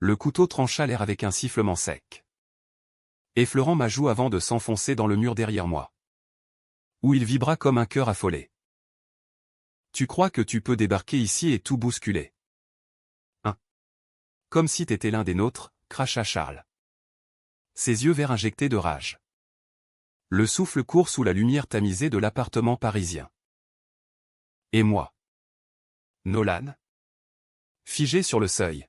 Le couteau trancha l'air avec un sifflement sec, effleurant ma joue avant de s'enfoncer dans le mur derrière moi, où il vibra comme un cœur affolé. Tu crois que tu peux débarquer ici et tout bousculer? Hein? Comme si t'étais l'un des nôtres, cracha Charles, ses yeux verts injectés de rage. Le souffle court sous la lumière tamisée de l'appartement parisien. Et moi? Nolan? Figé sur le seuil.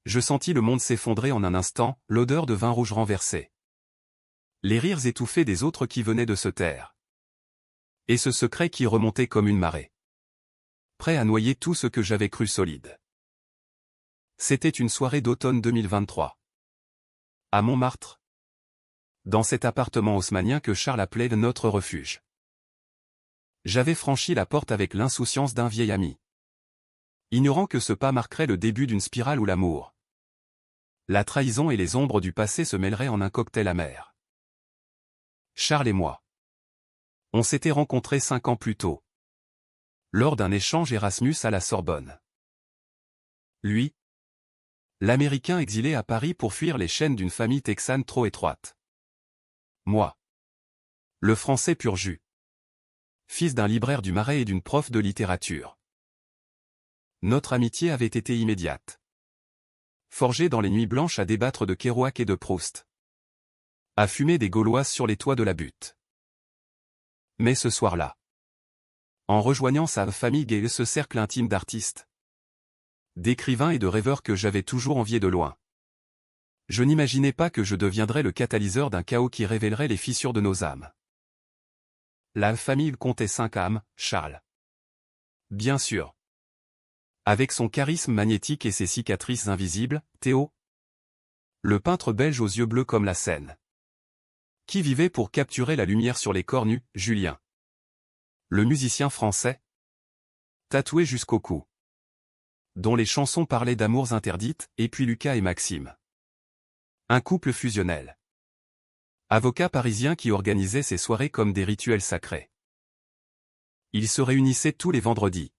Je sentis le monde s'effondrer en un instant, l'odeur de vin rouge renversé, les rires étouffés des autres qui venaient de se taire, et ce secret qui remontait comme une marée, prêt à noyer tout ce que j'avais cru solide. C'était une soirée d'automne 2023. À Montmartre, dans cet appartement haussmannien que Charles appelait notre refuge. J'avais franchi la porte avec l'insouciance d'un vieil ami, ignorant que ce pas marquerait le début d'une spirale où l'amour, la trahison et les ombres du passé se mêleraient en un cocktail amer. Charles et moi. On s'était rencontrés 5 ans plus tôt, lors d'un échange Erasmus à la Sorbonne. Lui, l'Américain exilé à Paris pour fuir les chaînes d'une famille texane trop étroite. Moi, le Français pur jus, fils d'un libraire du Marais et d'une prof de littérature. Notre amitié avait été immédiate, forgée dans les nuits blanches à débattre de Kerouac et de Proust, à fumer des Gauloises sur les toits de la butte. Mais ce soir-là, en rejoignant sa famille et ce cercle intime d'artistes, d'écrivains et de rêveurs que j'avais toujours enviés de loin, je n'imaginais pas que je deviendrais le catalyseur d'un chaos qui révélerait les fissures de nos âmes. La famille comptait 5 âmes, Charles. Bien sûr. Avec son charisme magnétique et ses cicatrices invisibles, Théo, le peintre belge aux yeux bleus comme la Seine, qui vivait pour capturer la lumière sur les corps nus, Julien, le musicien français, tatoué jusqu'au cou, dont les chansons parlaient d'amours interdites, et puis Lucas et Maxime. Un couple fusionnel. Avocat parisien qui organisait ses soirées comme des rituels sacrés. Ils se réunissaient tous les vendredis,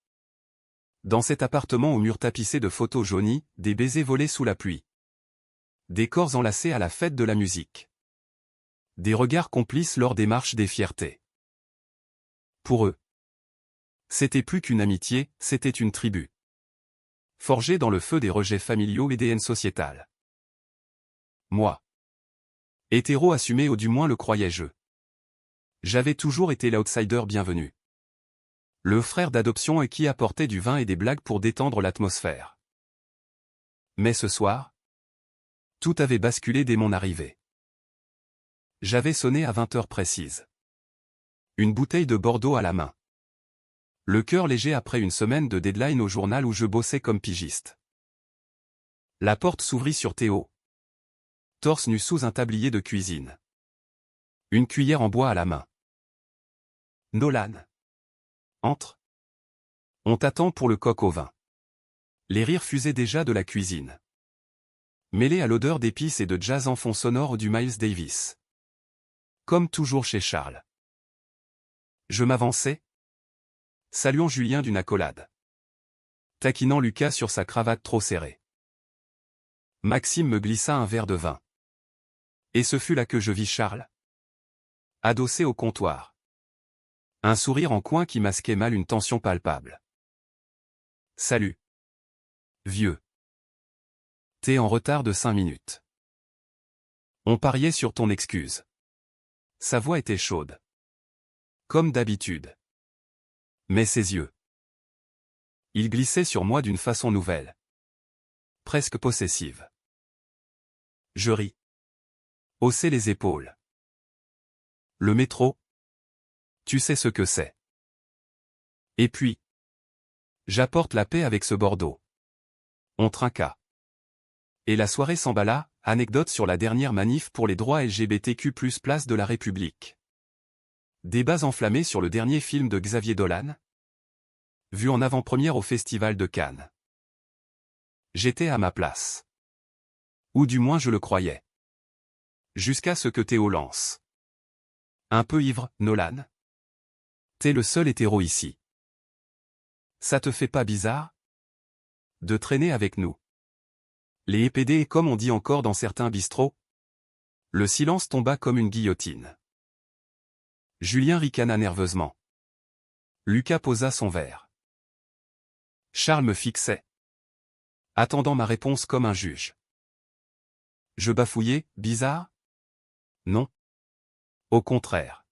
dans cet appartement aux murs tapissés de photos jaunies, des baisers volés sous la pluie, des corps enlacés à la fête de la musique, des regards complices lors des marches des fiertés. Pour eux, c'était plus qu'une amitié, c'était une tribu, forgée dans le feu des rejets familiaux et des haines sociétales. Moi, hétéro assumé ou du moins le croyais-je, j'avais toujours été l'outsider bienvenu, le frère d'adoption et qui apportait du vin et des blagues pour détendre l'atmosphère. Mais ce soir, tout avait basculé dès mon arrivée. J'avais sonné à 20 heures précises, une bouteille de Bordeaux à la main, le cœur léger après une semaine de deadline au journal où je bossais comme pigiste. La porte s'ouvrit sur Théo, torse nu sous un tablier de cuisine, une cuillère en bois à la main. Nolan. Entre. On t'attend pour le coq au vin. Les rires fusaient déjà de la cuisine, mêlés à l'odeur d'épices et de jazz en fond sonore du Miles Davis. Comme toujours chez Charles. Je m'avançai, saluant Julien d'une accolade, taquinant Lucas sur sa cravate trop serrée. Maxime me glissa un verre de vin. Et ce fut là que je vis Charles, adossé au comptoir. Un sourire en coin qui masquait mal une tension palpable. Salut. Vieux. T'es en retard de 5 minutes. On pariait sur ton excuse. Sa voix était chaude, comme d'habitude. Mais ses yeux. Ils glissaient sur moi d'une façon nouvelle, presque possessive. Je ris. Haussai les épaules. Le métro. Tu sais ce que c'est. Et puis, j'apporte la paix avec ce Bordeaux. On trinqua. Et la soirée s'emballa, anecdote sur la dernière manif pour les droits LGBTQ+, place de la République. Débats enflammés sur le dernier film de Xavier Dolan, vu en avant-première au Festival de Cannes. J'étais à ma place. Ou du moins je le croyais. Jusqu'à ce que Théo lance. Un peu ivre, Nolan. T'es le seul hétéro ici. Ça te fait pas bizarre de traîner avec nous? Les EPD, comme on dit encore dans certains bistrots. Le silence tomba comme une guillotine. Julien ricana nerveusement. Lucas posa son verre. Charles me fixait, attendant ma réponse comme un juge. Je bafouillais, bizarre? Non. Au contraire.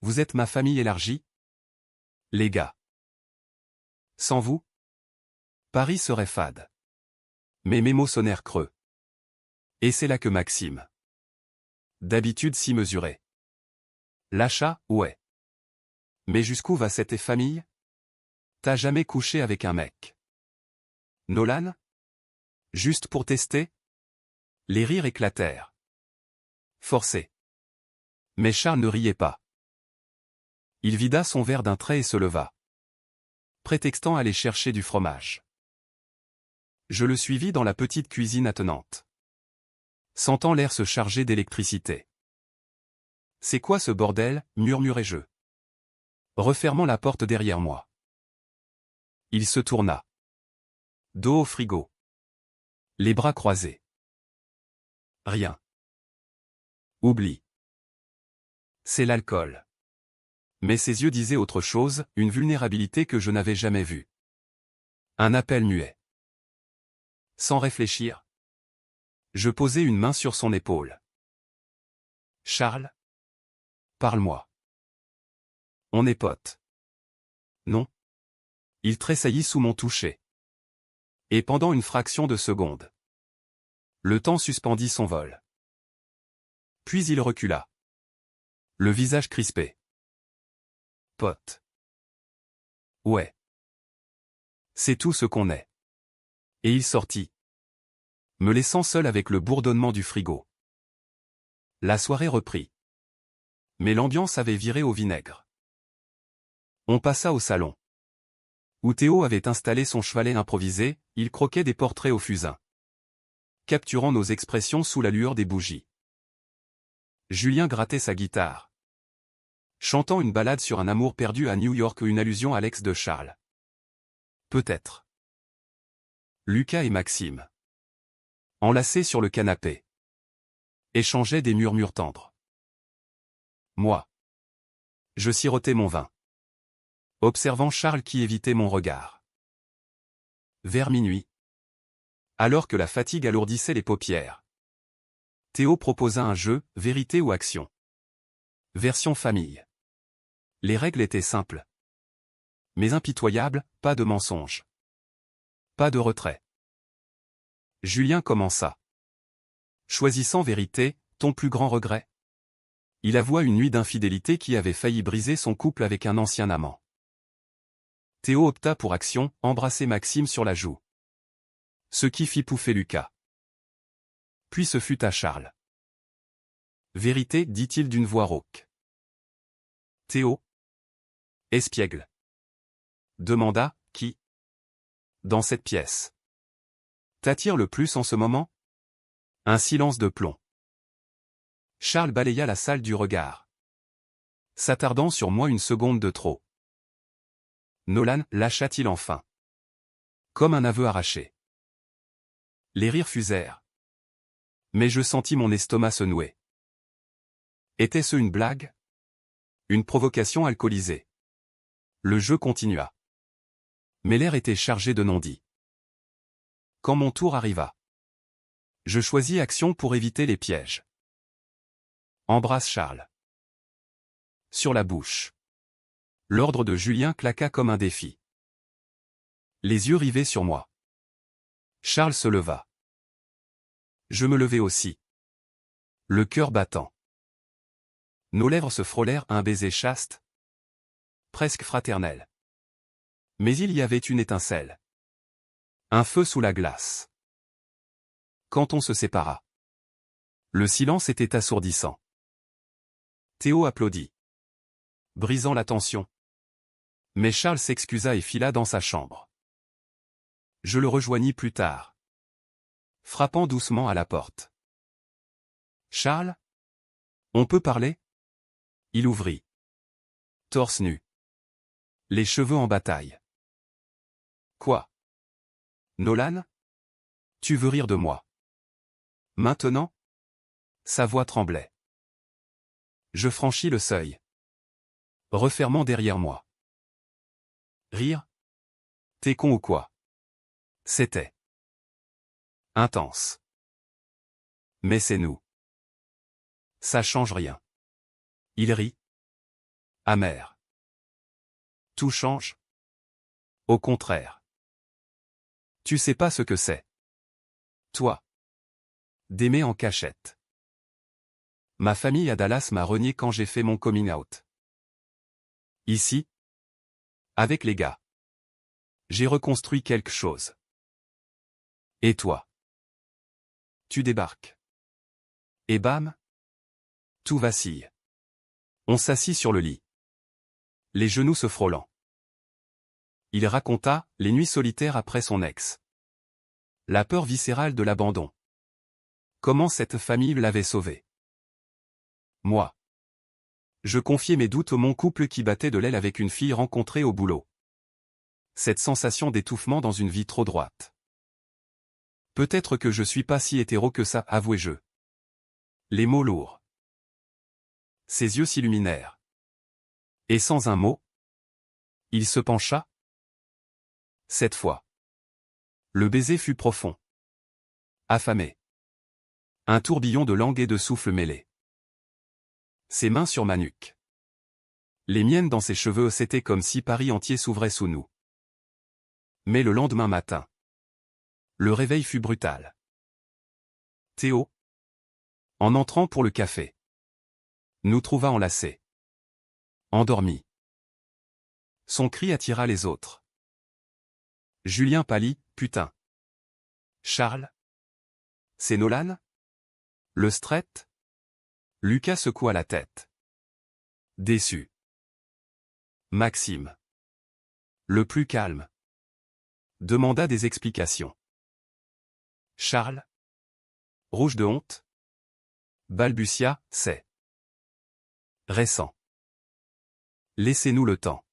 Vous êtes ma famille élargie? Les gars. Sans vous? Paris serait fade. Mais mes mots sonnèrent creux. Et c'est là que Maxime. D'habitude si mesuré. L'achat, ouais. Mais jusqu'où va cette famille? T'as jamais couché avec un mec? Nolan? Juste pour tester? Les rires éclatèrent. Forcé. Mais Charles ne riait pas. Il vida son verre d'un trait et se leva, prétextant aller chercher du fromage. Je le suivis dans la petite cuisine attenante, sentant l'air se charger d'électricité. C'est quoi ce bordel? Murmurai-je, refermant la porte derrière moi. Il se tourna. Dos au frigo. Les bras croisés. Rien. Oublie. C'est l'alcool. Mais ses yeux disaient autre chose, une vulnérabilité que je n'avais jamais vue. Un appel muet. Sans réfléchir, je posai une main sur son épaule. Charles? Parle-moi. On est potes. Non. Il tressaillit sous mon toucher. Et pendant une fraction de seconde, le temps suspendit son vol. Puis il recula, le visage crispé. Pote. Ouais. C'est tout ce qu'on est. Et il sortit, me laissant seul avec le bourdonnement du frigo. La soirée reprit. Mais l'ambiance avait viré au vinaigre. On passa au salon, où Théo avait installé son chevalet improvisé, il croquait des portraits au fusain, capturant nos expressions sous la lueur des bougies. Julien grattait sa guitare, chantant une ballade sur un amour perdu à New York ou une allusion à l'ex de Charles. Peut-être. Lucas et Maxime, enlacés sur le canapé, échangeaient des murmures tendres. Moi, je sirotais mon vin, observant Charles qui évitait mon regard. Vers minuit, alors que la fatigue alourdissait les paupières, Théo proposa un jeu, vérité ou action. Version famille. Les règles étaient simples, mais impitoyables, pas de mensonges. Pas de retrait. Julien commença. Choisissant vérité, ton plus grand regret? Il avoua une nuit d'infidélité qui avait failli briser son couple avec un ancien amant. Théo opta pour action, embrasser Maxime sur la joue, ce qui fit pouffer Lucas. Puis ce fut à Charles. Vérité, dit-il d'une voix rauque. Théo? Espiègle. Demanda, qui? Dans cette pièce. T'attire le plus en ce moment? Un silence de plomb. Charles balaya la salle du regard, s'attardant sur moi une seconde de trop. Nolan, lâcha-t-il enfin. Comme un aveu arraché. Les rires fusèrent. Mais je sentis mon estomac se nouer. Était-ce une blague? Une provocation alcoolisée? Le jeu continua. Mais l'air était chargé de non-dits. Quand mon tour arriva, je choisis action pour éviter les pièges. Embrasse Charles. Sur la bouche. L'ordre de Julien claqua comme un défi. Les yeux rivés sur moi. Charles se leva. Je me levai aussi, le cœur battant. Nos lèvres se frôlèrent un baiser chaste, presque fraternel. Mais il y avait une étincelle. Un feu sous la glace. Quand on se sépara, le silence était assourdissant. Théo applaudit, brisant la tension. Mais Charles s'excusa et fila dans sa chambre. Je le rejoignis plus tard, frappant doucement à la porte. Charles? On peut parler? Il ouvrit. Torse nu. Les cheveux en bataille. Quoi? Nolan? Tu veux rire de moi. Maintenant? Sa voix tremblait. Je franchis le seuil, refermant derrière moi. Rire? T'es con ou quoi? C'était intense. Mais c'est nous. Ça change rien. Il rit. Amer. Tout change? Au contraire. Tu sais pas ce que c'est. Toi. D'aimer en cachette. Ma famille à Dallas m'a renié quand j'ai fait mon coming out. Ici, avec les gars, j'ai reconstruit quelque chose. Et toi? Tu débarques. Et bam, tout vacille. On s'assit sur le lit, les genoux se frôlant. Il raconta les nuits solitaires après son ex. La peur viscérale de l'abandon. Comment cette famille l'avait sauvé. Moi. Je confiais mes doutes au mon couple qui battait de l'aile avec une fille rencontrée au boulot. Cette sensation d'étouffement dans une vie trop droite. Peut-être que je suis pas si hétéro que ça, avouai-je. Les mots lourds. Ses yeux s'illuminèrent. Et sans un mot, il se pencha. Cette fois, le baiser fut profond. Affamé. Un tourbillon de langue et de souffle mêlés. Ses mains sur ma nuque. Les miennes dans ses cheveux, c'était comme si Paris entier s'ouvrait sous nous. Mais le lendemain matin, le réveil fut brutal. Théo, en entrant pour le café, nous trouva enlacés. Endormis. Son cri attira les autres. Julien pâlit, putain. Charles? C'est Nolan? Le straight? Lucas secoua la tête. Déçu. Maxime. Le plus calme. Demanda des explications. Charles? Rouge de honte? Balbutia, c'est récent. Laissez-nous le temps.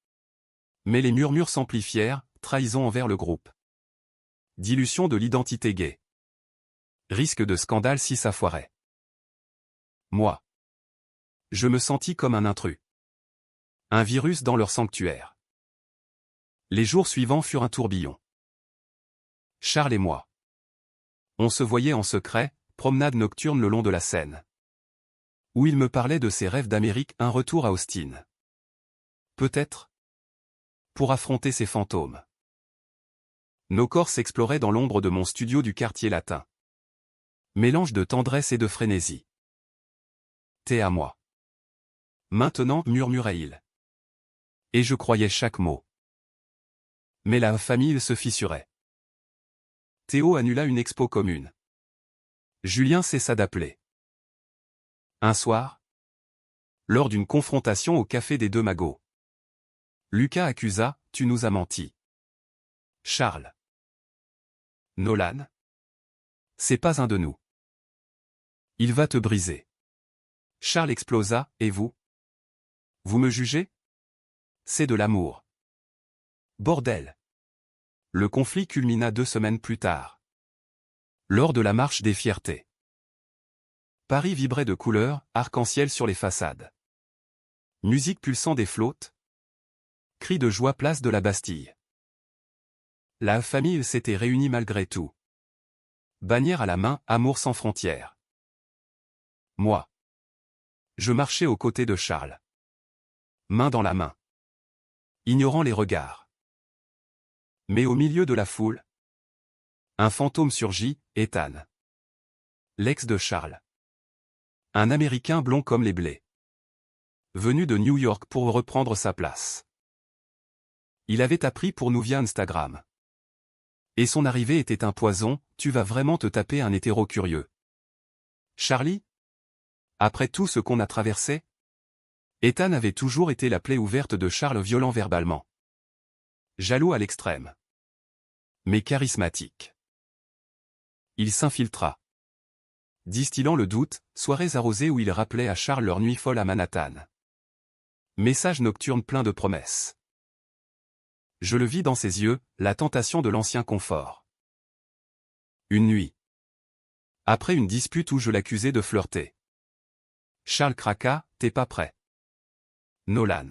Mais les murmures s'amplifièrent, trahison envers le groupe. Dilution de l'identité gay. Risque de scandale si ça foirait. Moi. Je me sentis comme un intrus. Un virus dans leur sanctuaire. Les jours suivants furent un tourbillon. Charles et moi. On se voyait en secret, promenade nocturne le long de la Seine. Où il me parlait de ses rêves d'Amérique, un retour à Austin. Peut-être. Pour affronter ses fantômes. Nos corps s'exploraient dans l'ombre de mon studio du quartier latin. Mélange de tendresse et de frénésie. T'es à moi. Maintenant, murmurait-il. Et je croyais chaque mot. Mais la famille se fissurait. Théo annula une expo commune. Julien cessa d'appeler. Un soir, lors d'une confrontation au café des Deux Magots, Lucas accusa, tu nous as menti. Charles. Nolan. C'est pas un de nous. Il va te briser. Charles explosa, et vous? Vous me jugez? C'est de l'amour. Bordel. Le conflit culmina 2 semaines plus tard. Lors de la marche des fiertés. Paris vibrait de couleurs, arc-en-ciel sur les façades. Musique pulsant des flottes. Cris de joie place de la Bastille. La famille s'était réunie malgré tout. Bannière à la main, amour sans frontières. Moi. Je marchais aux côtés de Charles. Main dans la main. Ignorant les regards. Mais au milieu de la foule, un fantôme surgit, Ethan. L'ex de Charles. Un Américain blond comme les blés. Venu de New York pour reprendre sa place. Il avait appris pour nous via Instagram. Et son arrivée était un poison, tu vas vraiment te taper un hétéro curieux. Charlie? Après tout ce qu'on a traversé? Ethan avait toujours été la plaie ouverte de Charles violent verbalement. Jaloux à l'extrême. Mais charismatique. Il s'infiltra. Distillant le doute, soirées arrosées où il rappelait à Charles leur nuit folle à Manhattan. Message nocturne plein de promesses. Je le vis dans ses yeux, la tentation de l'ancien confort. Une nuit. Après une dispute où je l'accusais de flirter. Charles craqua, t'es pas prêt. Nolan.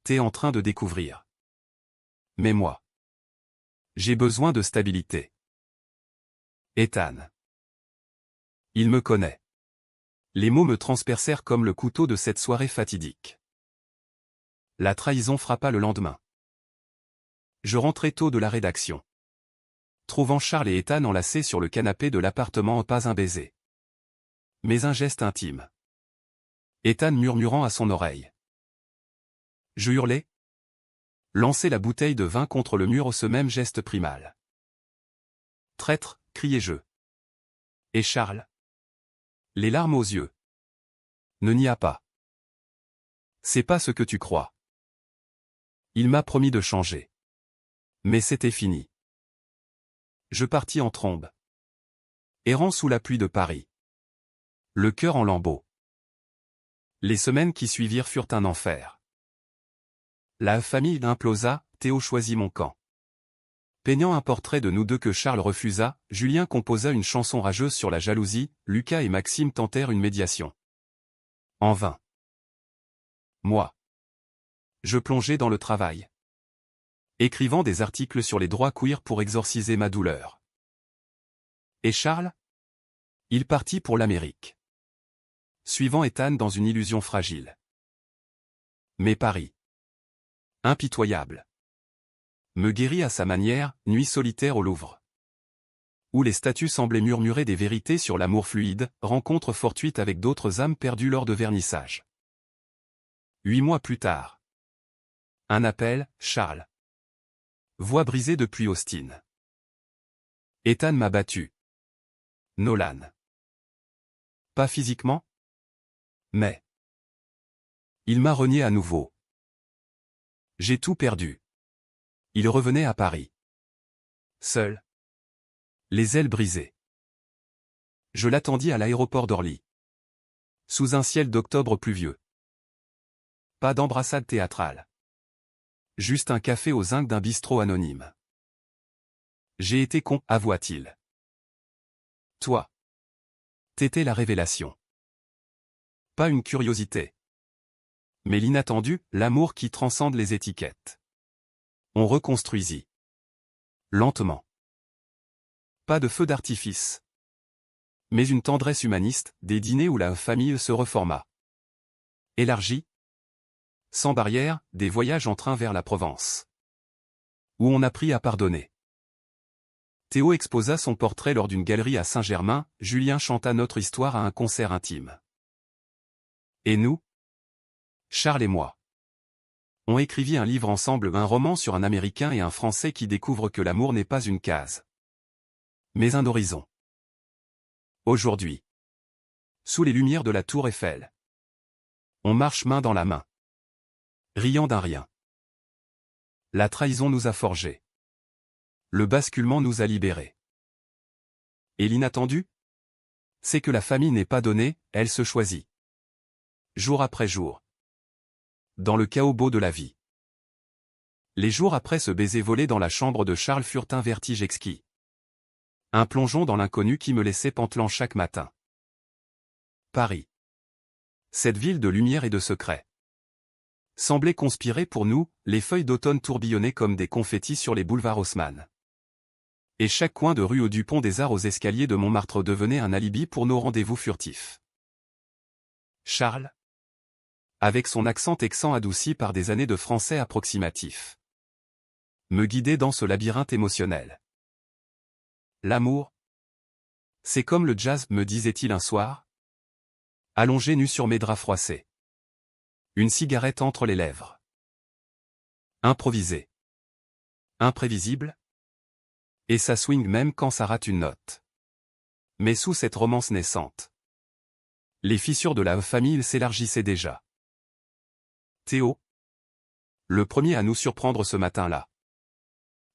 T'es en train de découvrir. Mais moi. J'ai besoin de stabilité. Ethan. Il me connaît. Les mots me transpercèrent comme le couteau de cette soirée fatidique. La trahison frappa le lendemain. Je rentrai tôt de la rédaction. Trouvant Charles et Ethan enlacés sur le canapé de l'appartement, pas un baiser. Mais un geste intime. Ethan murmurant à son oreille. Je hurlai. Lancer la bouteille de vin contre le mur, ce même geste primal. Traître, criai-je. Et Charles? Les larmes aux yeux. Ne n'y a pas. C'est pas ce que tu crois. Il m'a promis de changer. Mais c'était fini. Je partis en trombe. Errant sous la pluie de Paris. Le cœur en lambeaux. Les semaines qui suivirent furent un enfer. La famille implosa, Théo choisit mon camp. Peignant un portrait de nous deux que Charles refusa, Julien composa une chanson rageuse sur la jalousie, Lucas et Maxime tentèrent une médiation. En vain. Moi. Je plongeai dans le travail. Écrivant des articles sur les droits queer pour exorciser ma douleur. Et Charles? Il partit pour l'Amérique. Suivant Ethan dans une illusion fragile. Mais Paris. Impitoyable. Me guérit à sa manière, nuit solitaire au Louvre. Où les statues semblaient murmurer des vérités sur l'amour fluide, rencontre fortuite avec d'autres âmes perdues lors de vernissage. 8 mois plus tard. Un appel, Charles. Voix brisée depuis Austin. Ethan m'a battu. Nolan. Pas physiquement? Mais. Il m'a renié à nouveau. J'ai tout perdu. Il revenait à Paris. Seul. Les ailes brisées. Je l'attendis à l'aéroport d'Orly. Sous un ciel d'octobre pluvieux. Pas d'embrassade théâtrale. Juste un café au zinc d'un bistrot anonyme. J'ai été con, avoua-t-il. Toi. T'étais la révélation. Pas une curiosité. Mais l'inattendu, l'amour qui transcende les étiquettes. On reconstruisit. Lentement. Pas de feu d'artifice. Mais une tendresse humaniste, des dîners où la famille se reforma. Élargie. Sans barrière, des voyages en train vers la Provence. Où on apprit à pardonner. Théo exposa son portrait lors d'une galerie à Saint-Germain, Julien chanta notre histoire à un concert intime. Et nous? Charles et moi. On écrivit un livre ensemble, un roman sur un Américain et un Français qui découvrent que l'amour n'est pas une case. Mais un horizon. Aujourd'hui. Sous les lumières de la tour Eiffel. On marche main dans la main. Riant d'un rien. La trahison nous a forgés. Le basculement nous a libérés. Et l'inattendu? C'est que la famille n'est pas donnée, elle se choisit. Jour après jour. Dans le chaos beau de la vie. Les jours après ce baiser volé dans la chambre de Charles furent un vertige exquis. Un plongeon dans l'inconnu qui me laissait pantelant chaque matin. Paris. Cette ville de lumière et de secrets. Semblait conspirer pour nous, les feuilles d'automne tourbillonnaient comme des confettis sur les boulevards Haussmann. Et chaque coin de rue au Dupont des Arts aux escaliers de Montmartre devenait un alibi pour nos rendez-vous furtifs. Charles. Avec son accent texan adouci par des années de français approximatif. Me guidait dans ce labyrinthe émotionnel. L'amour. C'est comme le jazz, me disait-il un soir. Allongé nu sur mes draps froissés. Une cigarette entre les lèvres. Improvisé. Imprévisible. Et ça swing même quand ça rate une note. Mais sous cette romance naissante. Les fissures de la famille s'élargissaient déjà. Théo. Le premier à nous surprendre ce matin-là.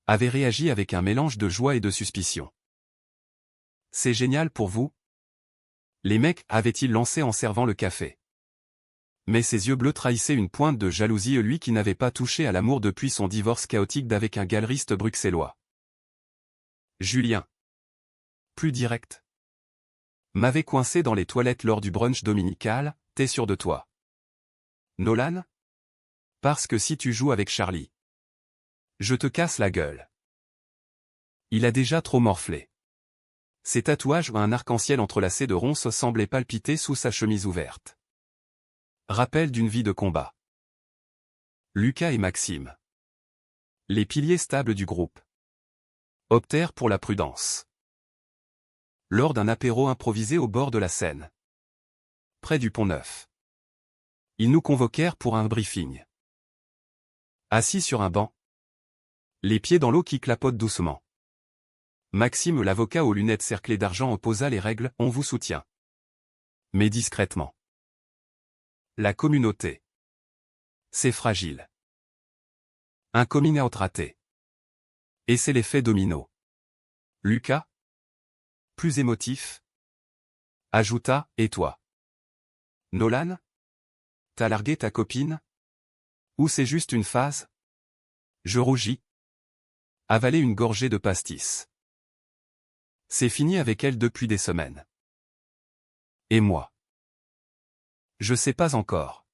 Avait réagi avec un mélange de joie et de suspicion. C'est génial pour vous? Les mecs, avait-il lancé en servant le café. Mais ses yeux bleus trahissaient une pointe de jalousie, lui qui n'avait pas touché à l'amour depuis son divorce chaotique d'avec un galeriste bruxellois. Julien. plus direct. M'avait coincé dans les toilettes lors du brunch dominical, t'es sûr de toi? Nolan? Parce que si tu joues avec Charlie, je te casse la gueule. Il a déjà trop morflé. Ses tatouages ou un arc-en-ciel entrelacé de ronces semblaient palpiter sous sa chemise ouverte. Rappel d'une vie de combat. Lucas et Maxime, les piliers stables du groupe, optèrent pour la prudence. Lors d'un apéro improvisé au bord de la Seine, près du Pont-Neuf, ils nous convoquèrent pour un briefing. Assis sur un banc, les pieds dans l'eau qui clapotent doucement, Maxime, l'avocat aux lunettes cerclées d'argent, opposa les règles « On vous soutient ». Mais discrètement. La communauté. C'est fragile. Un coming out raté. Et c'est l'effet domino. Lucas, plus émotif, ajouta « Et toi? Nolan? T'as largué ta copine? Ou c'est juste une phase ?» Je rougis. Avalai une gorgée de pastis. C'est fini avec elle depuis des semaines. Et moi? Je sais pas encore.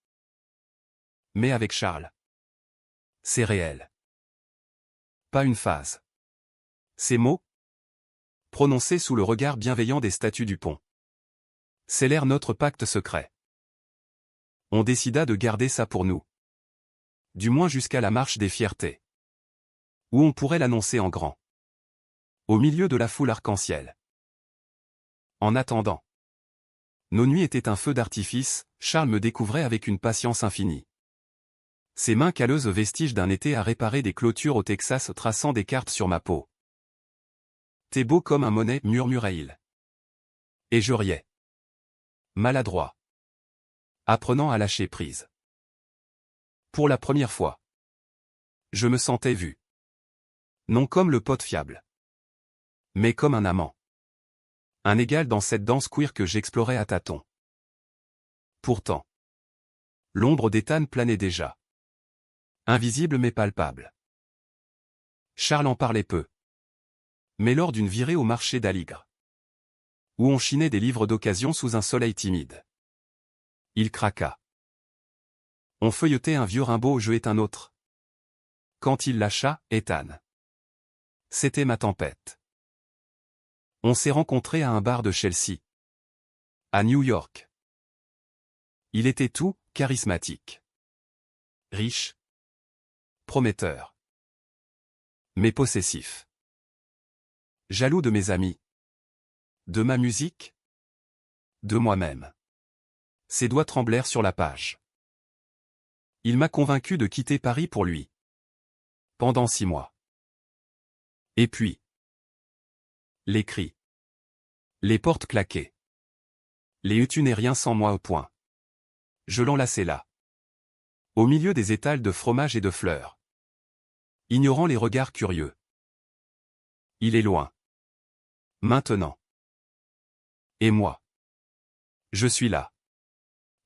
Mais avec Charles, c'est réel. Pas une phase. Ces mots, prononcés sous le regard bienveillant des statues du pont, scellèrent notre pacte secret. On décida de garder ça pour nous. Du moins jusqu'à la marche des fiertés. Où on pourrait l'annoncer en grand. Au milieu de la foule arc-en-ciel. En attendant. Nos nuits étaient un feu d'artifice, Charles me découvrait avec une patience infinie. Ses mains calleuses, vestiges d'un été à réparer des clôtures au Texas, traçant des cartes sur ma peau. T'es beau comme un Monet, murmurait-il. Et je riais. Maladroit. Apprenant à lâcher prise. Pour la première fois. Je me sentais vu. Non comme le pote fiable. Mais comme un amant. Un égal dans cette danse queer que j'explorais à tâtons. Pourtant. L'ombre d'Ethan planait déjà. Invisible mais palpable. Charles en parlait peu. Mais lors d'une virée au marché d'Aligre, où on chinait des livres d'occasion sous un soleil timide, il craqua. On feuilletait un vieux Rimbaud, je est un autre. Quand il lâcha, Ethan. C'était ma tempête. On s'est rencontrés à un bar de Chelsea. À New York. Il était tout, charismatique. Riche. Prometteur. Mais possessif. Jaloux de mes amis. De ma musique. De moi-même. Ses doigts tremblèrent sur la page. Il m'a convaincu de quitter Paris pour lui. Pendant 6 mois. Et puis. Les cris. Les portes claquées. Les tu n'es rien sans moi au point. Je l'enlaçais là. Au milieu des étals de fromage et de fleurs. Ignorant les regards curieux. Il est loin. Maintenant. Et moi. Je suis là.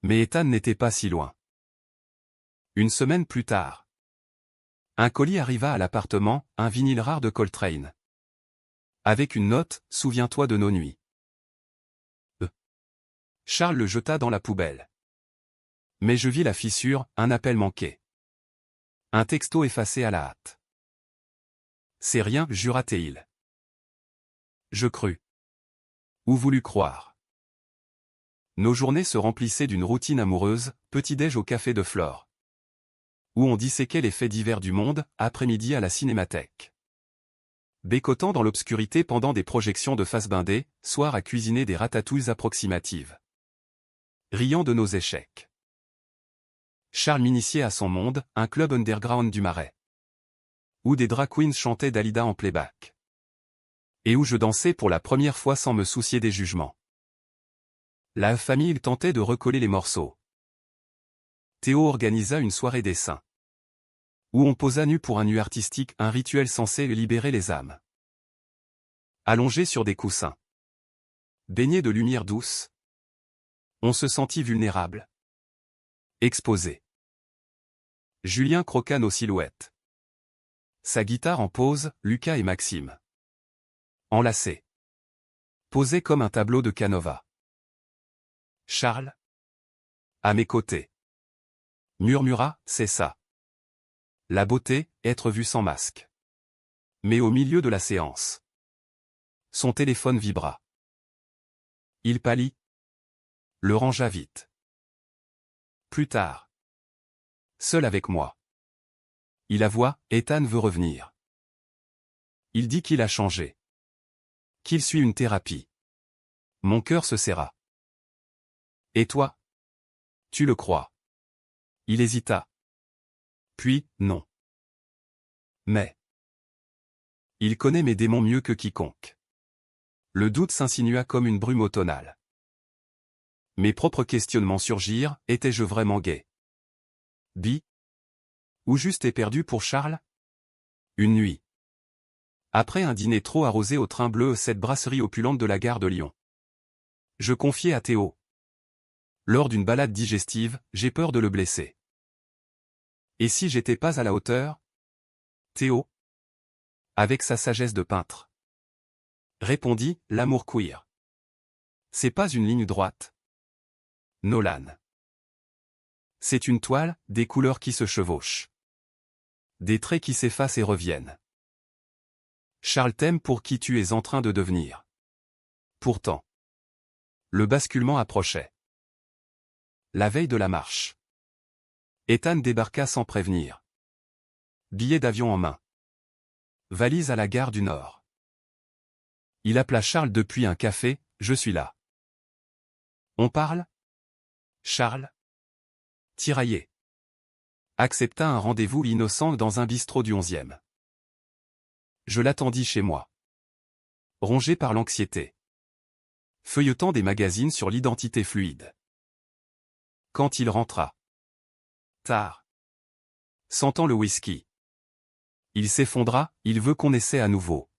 Mais Ethan n'était pas si loin. Une semaine plus tard. Un colis arriva à l'appartement, un vinyle rare de Coltrane. Avec une note, souviens-toi de nos nuits. Charles le jeta dans la poubelle. Mais je vis la fissure, un appel manqué. Un texto effacé à la hâte. C'est rien, jura-t-il. Je crus. Ou voulus croire. Nos journées se remplissaient d'une routine amoureuse, petit-déj au café de Flore. Où on disséquait les faits divers du monde, après-midi à la cinémathèque. Bécotant dans l'obscurité pendant des projections de Fassbinder, soir à cuisiner des ratatouilles approximatives. Riant de nos échecs. Charles m'initiait à son monde, un club underground du Marais. Où des drag queens chantaient Dalida en playback. Et où je dansais pour la première fois sans me soucier des jugements. La famille tentait de recoller les morceaux. Théo organisa une soirée dessin. Où on posa nu pour un nu artistique, un rituel censé libérer les âmes. Allongés sur des coussins. Baignés de lumière douce. On se sentit vulnérable. Exposé. Julien croqua nos silhouettes. Sa guitare en pause, Lucas et Maxime. Enlacés. posé comme un tableau de Canova. Charles? À mes côtés. Murmura, c'est ça. La beauté, être vue sans masque. Mais au milieu de la séance. Son téléphone vibra. Il pâlit. Le rangea vite. Plus tard. Seul avec moi. Il avoua, Ethan veut revenir. Il dit qu'il a changé. Qu'il suit une thérapie. Mon cœur se serra. Et toi? Tu le crois? Il hésita. Puis, non. Mais. Il connaît mes démons mieux que quiconque. Le doute s'insinua comme une brume automnale. Mes propres questionnements surgirent, étais-je vraiment gay? Bi? Ou juste éperdu pour Charles? Une nuit. Après un dîner trop arrosé au train bleu, cette brasserie opulente de la gare de Lyon. Je confiai à Théo. Lors d'une balade digestive, j'ai peur de le blesser. Et si j'étais pas à la hauteur? Théo? Avec sa sagesse de peintre. Répondit, l'amour queer. C'est pas une ligne droite. Nolan. C'est une toile, des couleurs qui se chevauchent. Des traits qui s'effacent et reviennent. Charles t'aime pour qui tu es en train de devenir. Pourtant. Le basculement approchait. La veille de la marche. Ethan débarqua sans prévenir. Billet d'avion en main. Valise à la gare du Nord. Il appela Charles depuis un café, je suis là. On parle? Charles? Tiraillé. Accepta un rendez-vous innocent dans un bistrot du 11e. Je l'attendis chez moi. Rongé par l'anxiété. Feuilletant des magazines sur l'identité fluide. Quand il rentra. Tard. Sentant le whisky. Il s'effondra, il veut qu'on essaie à nouveau.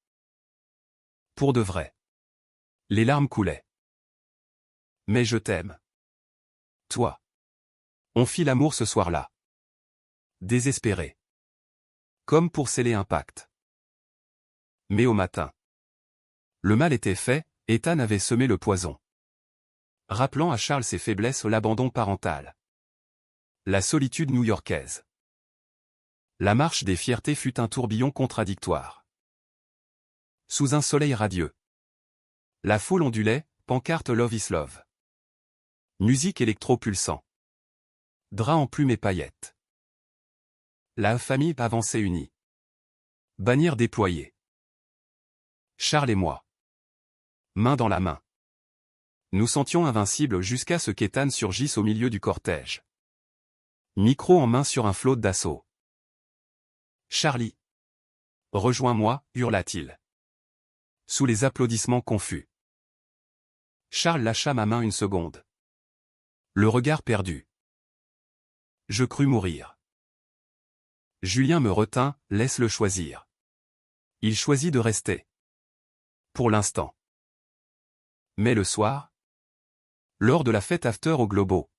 Pour de vrai. Les larmes coulaient. Mais je t'aime. Toi. On fit l'amour ce soir-là. Désespéré. Comme pour sceller un pacte. Mais au matin. Le mal était fait, Ethan avait semé le poison. Rappelant à Charles ses faiblesses, l'abandon parental. La solitude new-yorkaise. La marche des fiertés fut un tourbillon contradictoire. Sous un soleil radieux. La foule ondulait, pancarte Love is Love. Musique électro-pulsant. Drap en plumes et paillettes. La famille avançait unie. Bannière déployée. Charles et moi. Main dans la main. Nous sentions invincibles jusqu'à ce qu'Ethan surgisse au milieu du cortège. Micro en main sur un float d'assaut. Charlie. Rejoins-moi, hurla-t-il. Sous les applaudissements confus. Charles lâcha ma main une seconde. Le regard perdu. Je crus mourir. Julien me retint, laisse-le choisir. Il choisit de rester. Pour l'instant. Mais le soir? Lors de la fête after au Globo.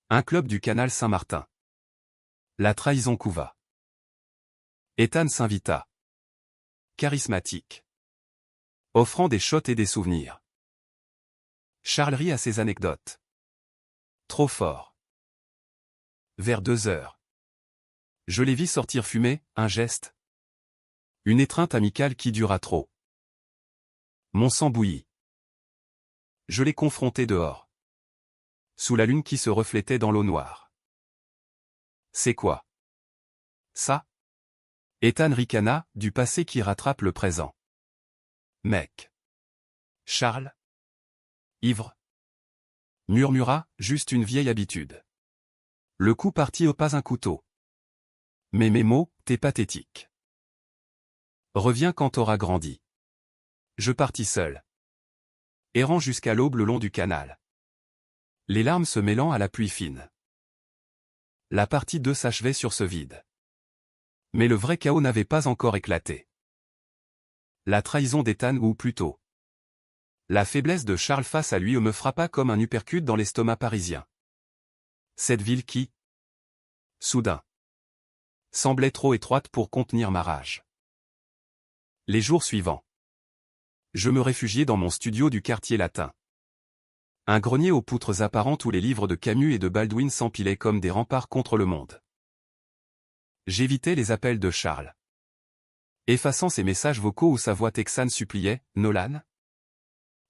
Un club du canal Saint-Martin. La trahison couva. Ethan s'invita. Charismatique. Offrant des shots et des souvenirs. Charles rit à ses anecdotes. Trop fort. Vers 2 heures. Je les vis sortir fumer, un geste. Une étreinte amicale qui dura trop. Mon sang bouillit. Je les confrontai dehors. Sous la lune qui se reflétait dans l'eau noire. C'est quoi? Ça? Ethan ricana, du passé qui rattrape le présent. Mec. Charles? Ivre? Murmura, juste une vieille habitude. Le coup partit au pas un couteau. Mais mes mots, t'es pathétique. Reviens quand t'auras grandi. Je partis seul. Errant jusqu'à l'aube le long du canal. Les larmes se mêlant à la pluie fine. La partie 2 s'achevait sur ce vide. Mais le vrai chaos n'avait pas encore éclaté. La trahison d'Ethan ou plutôt. La faiblesse de Charles face à lui me frappa comme un uppercut dans l'estomac parisien. Cette ville qui, soudain, semblait trop étroite pour contenir ma rage. Les jours suivants. Je me réfugiai dans mon studio du quartier latin. Un grenier aux poutres apparentes où les livres de Camus et de Baldwin s'empilaient comme des remparts contre le monde. J'évitais les appels de Charles. Effaçant ses messages vocaux où sa voix texane suppliait « Nolan ?»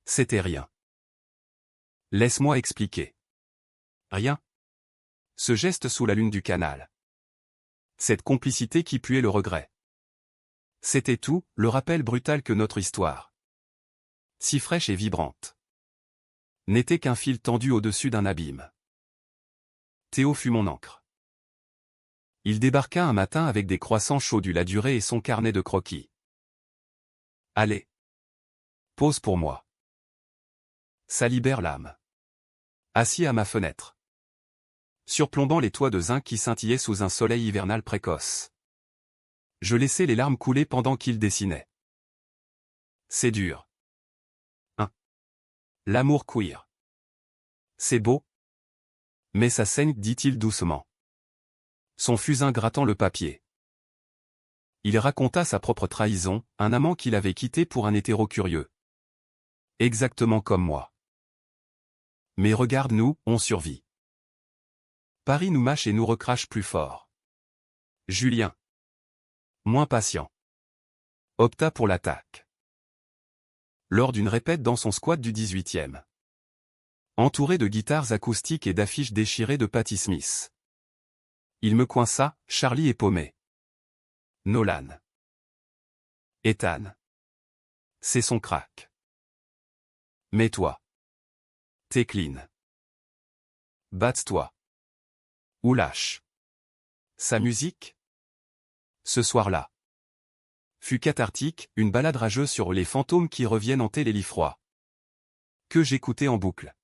C'était rien. Laisse-moi expliquer. Rien. Ce geste sous la lune du canal. Cette complicité qui puait le regret. C'était tout, le rappel brutal que notre histoire, si fraîche et vibrante, n'était qu'un fil tendu au-dessus d'un abîme. Théo fut mon encre. Il débarqua un matin avec des croissants chauds du la durée et son carnet de croquis. Allez. Pose pour moi. Ça libère l'âme. Assis à ma fenêtre, surplombant les toits de zinc qui scintillaient sous un soleil hivernal précoce. Je laissais les larmes couler pendant qu'il dessinait. C'est dur. L'amour queer. C'est beau. Mais ça saigne, dit-il doucement. Son fusain grattant le papier. Il raconta sa propre trahison, un amant qu'il avait quitté pour un hétéro curieux. Exactement comme moi. Mais regarde-nous, on survit. Paris nous mâche et nous recrache plus fort. Julien, moins patient, opta pour l'attaque. Lors d'une répète dans son squat du 18e. Entouré de guitares acoustiques et d'affiches déchirées de Patti Smith. Il me coinça, Charlie est paumé. Nolan. Ethan. C'est son crack. Mais toi. T'es clean. Batte-toi. Ou lâche. Sa musique, ce soir-là, fut cathartique, une balade rageuse sur les fantômes qui reviennent hanter les lits froids. Que j'écoutais en boucle.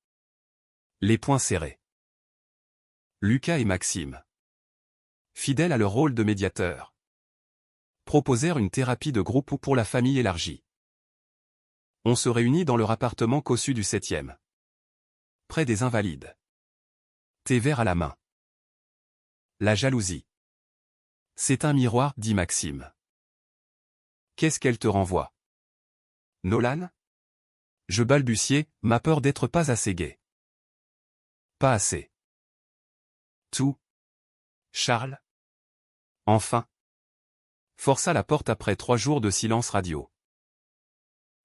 Les poings serrés. Lucas et Maxime, fidèles à leur rôle de médiateurs, proposèrent une thérapie de groupe ou pour la famille élargie. On se réunit dans leur appartement cossu du 7e. Près des Invalides. Thé vert à la main. La jalousie. C'est un miroir, dit Maxime. Qu'est-ce qu'elle te renvoie? Nolan? Je balbutiai, ma peur d'être pas assez gai. Pas assez. Tout. Charles? Enfin. Força la porte après 3 jours de silence radio.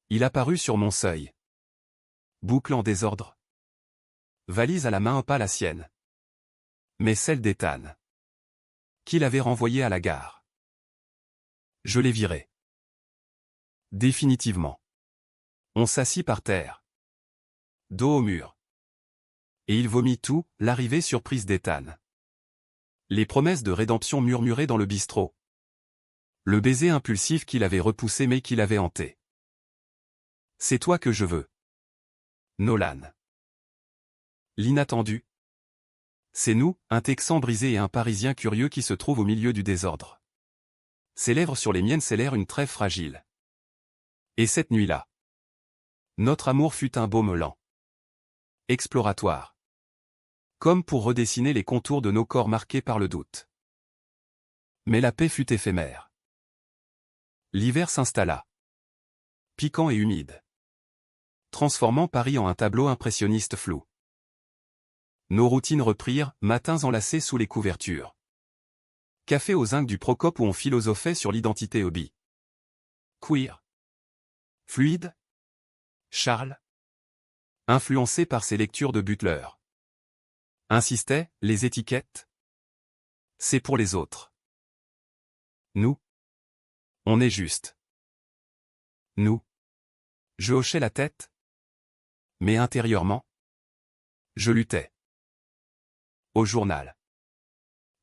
Il apparut sur mon seuil. Boucle en désordre. Valise à la main, pas la sienne. Mais celle d'Ethan. Qu'il avait renvoyé à la gare. Je l'ai viré. Définitivement. On s'assit par terre. Dos au mur. Et il vomit tout, l'arrivée surprise d'Ethan. Les promesses de rédemption murmurées dans le bistrot. Le baiser impulsif qu'il avait repoussé mais qu'il avait hanté. C'est toi que je veux. Nolan. L'inattendu. C'est nous, un Texan brisé et un Parisien curieux qui se trouve au milieu du désordre. Ses lèvres sur les miennes scellèrent une trêve fragile. Et cette nuit-là, notre amour fut un baume lent. Exploratoire. Comme pour redessiner les contours de nos corps marqués par le doute. Mais la paix fut éphémère. L'hiver s'installa. Piquant et humide. Transformant Paris en un tableau impressionniste flou. Nos routines reprirent, matins enlacés sous les couvertures. Café au zinc du Procope où on philosophait sur l'identité hobby. Queer. Fluide. Charles. Influencé par ses lectures de Butler. Insistait, les étiquettes. C'est pour les autres. Nous. On est juste. Nous. Je hochais la tête. Mais intérieurement, je luttais. Au journal.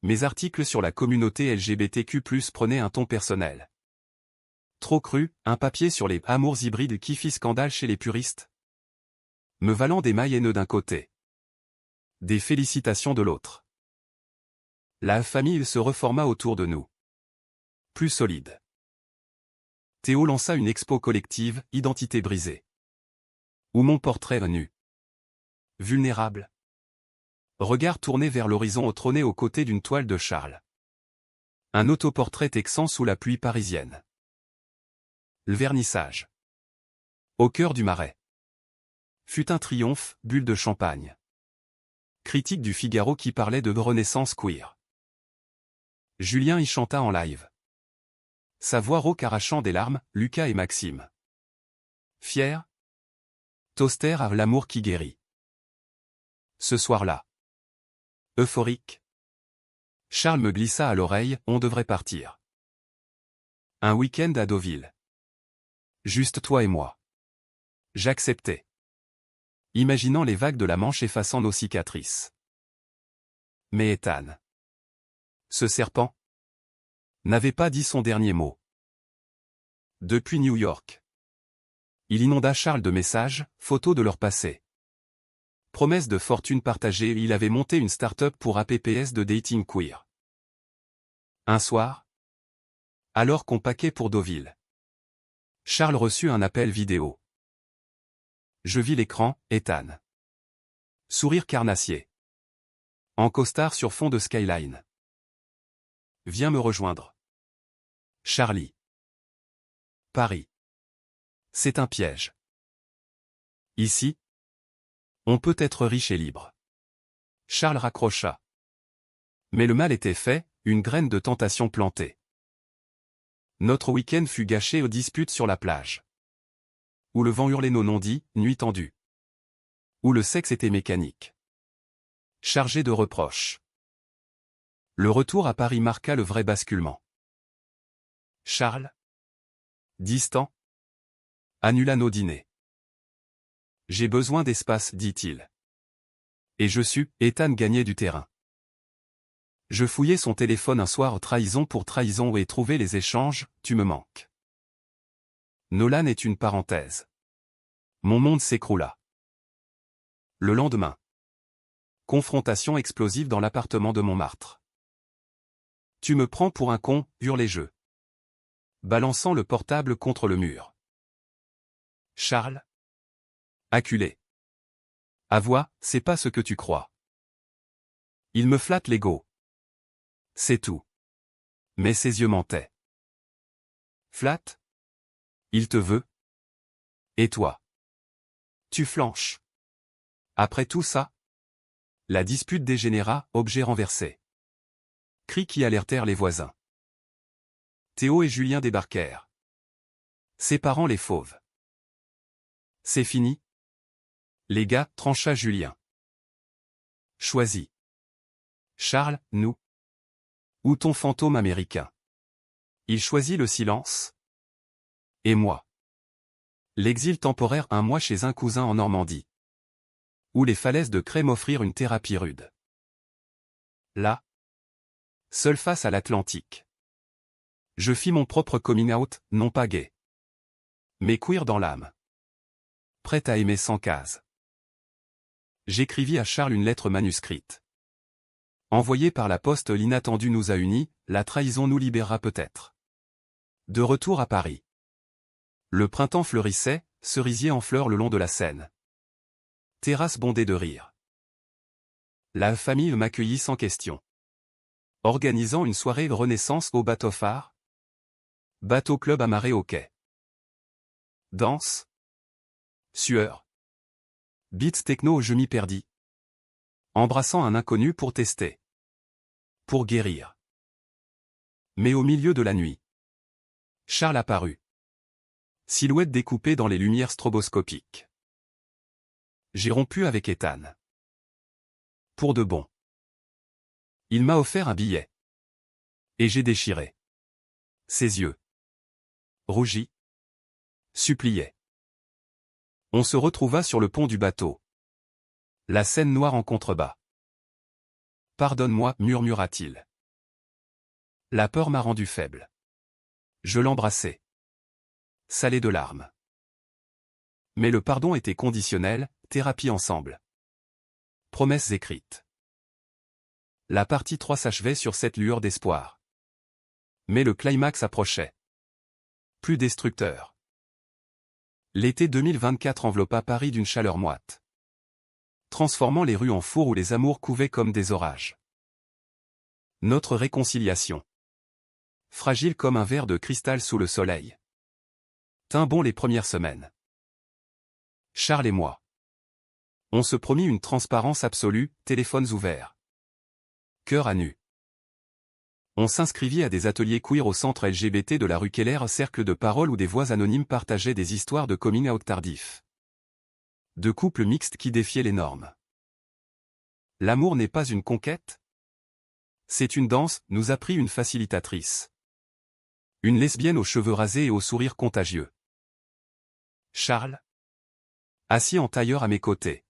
Mes articles sur la communauté LGBTQ+ prenaient un ton personnel. Trop cru, un papier sur les amours hybrides qui fit scandale chez les puristes. Me valant des mailles haineux d'un côté. Des félicitations de l'autre. La famille se reforma autour de nous. Plus solide. Théo lança une expo collective, Identité brisée. Où mon portrait nu. Vulnérable. Regard tourné vers l'horizon au trôné aux côtés d'une toile de Charles. Un autoportrait texan sous la pluie parisienne. Le vernissage. Au cœur du Marais. Fut un triomphe, bulle de champagne. Critique du Figaro qui parlait de renaissance queer. Julien y chanta en live. Sa voix rauque arrachant des larmes, Lucas et Maxime. Fier. Toaster à l'amour qui guérit. Ce soir-là. Euphorique. Charles me glissa à l'oreille, on devrait partir. Un week-end à Deauville. Juste toi et moi. J'acceptais. Imaginant les vagues de la Manche effaçant nos cicatrices. Mais Ethan. Ce serpent n'avait pas dit son dernier mot. Depuis New York. Il inonda Charles de messages, photos de leur passé. Promesses de fortune partagée, il avait monté une start-up pour apps de dating queer. Un soir, alors qu'on paquait pour Deauville, Charles reçut un appel vidéo. Je vis l'écran, Ethan. Sourire carnassier. En costard sur fond de skyline. Viens me rejoindre. Charlie. Paris. C'est un piège. Ici, on peut être riche et libre. Charles raccrocha. Mais le mal était fait, une graine de tentation plantée. Notre week-end fut gâché aux disputes sur la plage. Où le vent hurlait nos non-dits, nuit tendue. Où le sexe était mécanique. Chargé de reproches. Le retour à Paris marqua le vrai basculement. Charles, distant, annula nos dîners. J'ai besoin d'espace, dit-il. Et je sus, Ethan gagnait du terrain. Je fouillai son téléphone un soir trahison pour trahison et trouvai les échanges, tu me manques. Nolan est une parenthèse. Mon monde s'écroula. Le lendemain. Confrontation explosive dans l'appartement de Montmartre. Tu me prends pour un con, hurlai-je. Balançant le portable contre le mur. Charles. Acculé. Avoue, c'est pas ce que tu crois. Il me flatte l'ego. C'est tout. Mais ses yeux mentaient. Flatte. Il te veut. Et toi? Tu flanches. Après tout ça? La dispute dégénéra, objet renversé. Cris qui alertèrent les voisins. Théo et Julien débarquèrent. Séparant les fauves. C'est fini? Les gars, trancha Julien. Choisis. Charles, nous. Ou ton fantôme américain. Il choisit le silence. Et moi. L'exil temporaire, un mois chez un cousin en Normandie. Où les falaises de Crème m'offrirent une thérapie rude. Là. Seul face à l'Atlantique. Je fis mon propre coming out, non pas gay. Mais queer dans l'âme. Prêt à aimer sans case. J'écrivis à Charles une lettre manuscrite. Envoyée par la poste, l'inattendu nous a unis, la trahison nous libérera peut-être. De retour à Paris. Le printemps fleurissait, cerisier en fleurs le long de la Seine. Terrasse bondée de rire. La famille m'accueillit sans question. Organisant une soirée renaissance au bateau phare. Bateau club amarré au quai. Danse. Sueur. Beats techno, je m'y perdis. Embrassant un inconnu pour tester. Pour guérir. Mais au milieu de la nuit. Charles apparut. Silhouette découpée dans les lumières stroboscopiques. J'ai rompu avec Ethan. Pour de bon. Il m'a offert un billet. Et j'ai déchiré. Ses yeux. Rougis. Suppliaient. On se retrouva sur le pont du bateau. La Seine noire en contrebas. Pardonne-moi, murmura-t-il. La peur m'a rendu faible. Je l'embrassai. Salé de larmes. Mais le pardon était conditionnel, thérapie ensemble. Promesses écrites. La partie 3 s'achevait sur cette lueur d'espoir. Mais le climax approchait. Plus destructeur. L'été 2024 enveloppa Paris d'une chaleur moite. Transformant les rues en four où les amours couvaient comme des orages. Notre réconciliation. Fragile comme un verre de cristal sous le soleil. Tint bon les premières semaines. Charles et moi. On se promit une transparence absolue, téléphones ouverts. Cœur à nu. On s'inscrivit à des ateliers queer au centre LGBT de la rue Keller, cercle de parole où des voix anonymes partageaient des histoires de coming out tardif. De couples mixtes qui défiaient les normes. L'amour n'est pas une conquête? C'est une danse, nous apprit une facilitatrice. Une lesbienne aux cheveux rasés et au sourire contagieux. Charles, assis en tailleur à mes côtés,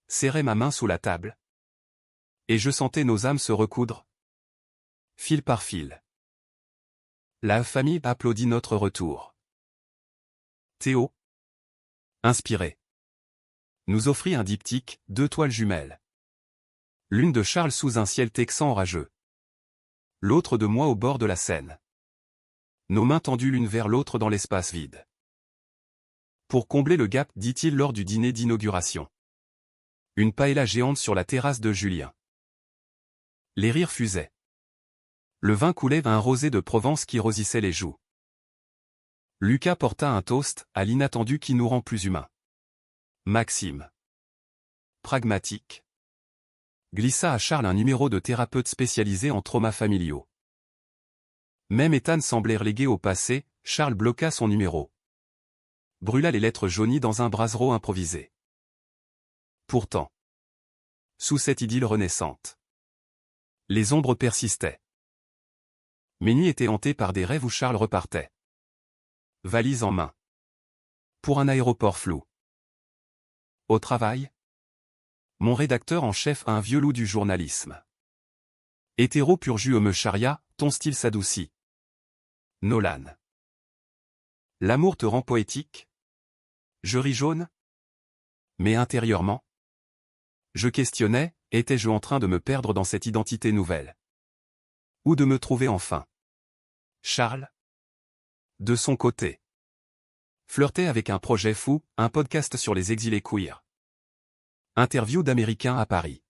serrait ma main sous la table. Et je sentais nos âmes se recoudre, fil par fil. La famille applaudit notre retour. Théo, inspiré, nous offrit un diptyque, 2 toiles jumelles. L'une de Charles sous un ciel texan orageux. L'autre de moi au bord de la Seine. Nos mains tendues l'une vers l'autre dans l'espace vide. Pour combler le gap, dit-il lors du dîner d'inauguration. Une paella géante sur la terrasse de Julien. Les rires fusaient. Le vin coulait un rosé de Provence qui rosissait les joues. Lucas porta un toast à l'inattendu qui nous rend plus humains. Maxime, pragmatique, glissa à Charles un numéro de thérapeute spécialisé en traumas familiaux. Même Ethan semblait relégué au passé, Charles bloqua son numéro. Brûla les lettres jaunies dans un brasero improvisé. Pourtant, sous cette idylle renaissante, les ombres persistaient. Mes nuits étaient hantées par des rêves où Charles repartait, valise en main, pour un aéroport flou. Au travail, mon rédacteur en chef, un vieux loup du journalisme. Hétéro pur jus me charia, ton style s'adoucit. Nolan. L'amour te rend poétique? Je ris jaune? Mais intérieurement, je questionnais, étais-je en train de me perdre dans cette identité nouvelle? Ou de me trouver enfin? Charles, de son côté, flirtait avec un projet fou, un podcast sur les exilés queer. Interview d'Américains à Paris.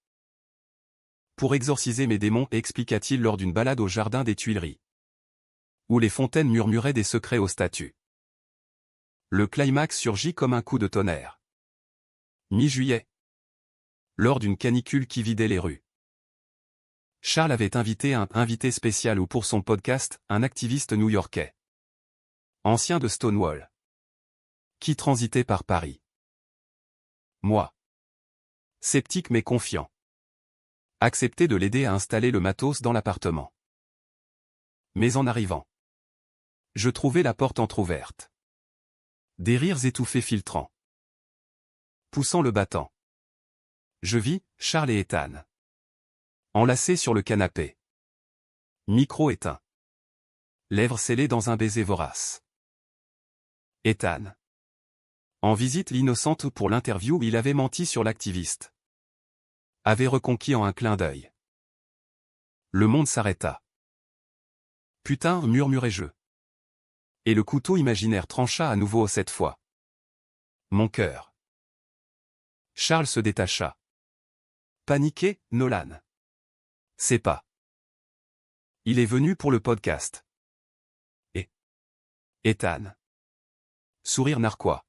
Pour exorciser mes démons, expliqua-t-il lors d'une balade au jardin des Tuileries, où les fontaines murmuraient des secrets aux statues. Le climax surgit comme un coup de tonnerre. Mi-juillet. Lors d'une canicule qui vidait les rues. Charles avait invité un invité spécial ou pour son podcast, un activiste new-yorkais. Ancien de Stonewall. Qui transitait par Paris. Moi. Sceptique mais confiant. Accepté de l'aider à installer le matos dans l'appartement. Mais en arrivant, je trouvais la porte entr'ouverte. Des rires étouffés filtrant. Poussant le battant. Je vis Charles et Ethan. Enlacés sur le canapé. Micro éteint. Lèvres scellées dans un baiser vorace. Ethan. En visite l'innocente pour l'interview où il avait menti sur l'activiste. Avait reconquis en un clin d'œil. Le monde s'arrêta. Putain, murmurai-je. Et le couteau imaginaire trancha à nouveau cette fois. Mon cœur. Charles se détacha. Paniqué, Nolan. C'est pas. Il est venu pour le podcast. Et Ethan. Sourire narquois.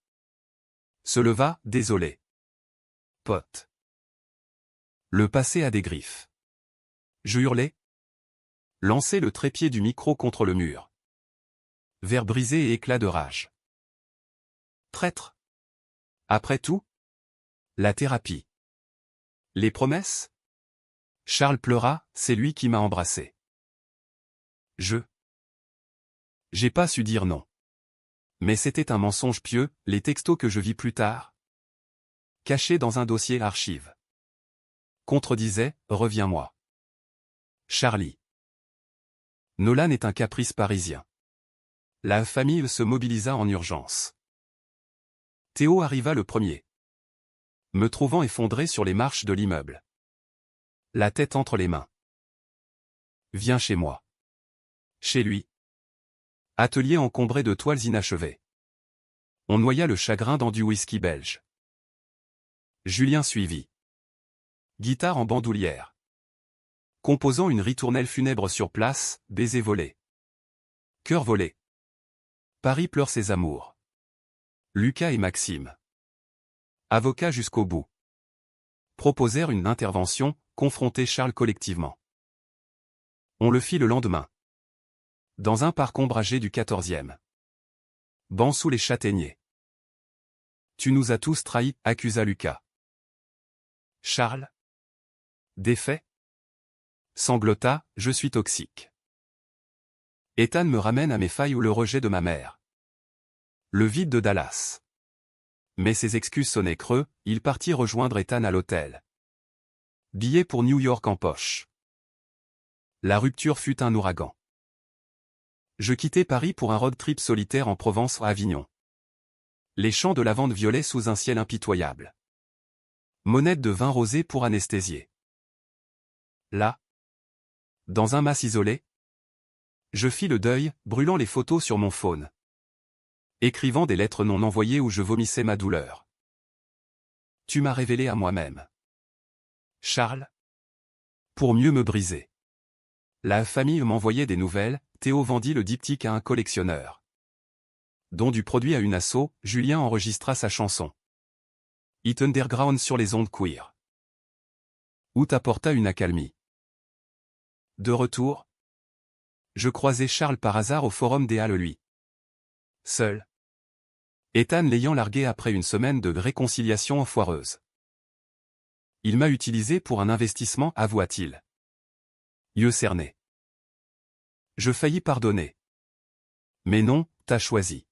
Se leva, désolé. Pote. Le passé a des griffes. Je hurlai. Lançai le trépied du micro contre le mur. Verre brisé et éclat de rage. Traître. Après tout, la thérapie. Les promesses? Charles pleura, c'est lui qui m'a embrassé. J'ai pas su dire non. Mais c'était un mensonge pieux, les textos que je vis plus tard. Cachés dans un dossier archive. Contredisaient, reviens-moi. Charlie. Nolan est un caprice parisien. La famille se mobilisa en urgence. Théo arriva le premier. Me trouvant effondré sur les marches de l'immeuble. La tête entre les mains. Viens chez moi. Chez lui. Atelier encombré de toiles inachevées. On noya le chagrin dans du whisky belge. Julien suivit. Guitare en bandoulière. Composant une ritournelle funèbre sur place, baiser volé. Cœur volé. Paris pleure ses amours. Lucas et Maxime. Avocats jusqu'au bout. Proposèrent une intervention, confronter Charles collectivement. On le fit le lendemain. Dans un parc ombragé du 14e. Banc sous les châtaigniers. Tu nous as tous trahis, accusa Lucas. Charles? Défait? Sanglota, je suis toxique. Ethan me ramène à mes failles ou le rejet de ma mère. Le vide de Dallas. Mais ses excuses sonnaient creux, il partit rejoindre Ethan à l'hôtel. Billet pour New York en poche. La rupture fut un ouragan. Je quittai Paris pour un road trip solitaire en Provence à Avignon. Les champs de lavande violaient sous un ciel impitoyable. Monette de vin rosé pour anesthésier. Là, dans un mas isolé, je fis le deuil, brûlant les photos sur mon phone. Écrivant des lettres non envoyées où je vomissais ma douleur. Tu m'as révélé à moi-même. Charles. Pour mieux me briser. La famille m'envoyait des nouvelles, Théo vendit le diptyque à un collectionneur. Don du produit à une asso, Julien enregistra sa chanson. Hit underground sur les ondes queer. Out apporta une accalmie. De retour, je croisai Charles par hasard au forum des Halles lui. Seul. Ethan l'ayant largué après une semaine de réconciliation foireuse. Il m'a utilisé pour un investissement, avoua-t-il. Yeux cernés. Je faillis pardonner. Mais non, t'as choisi.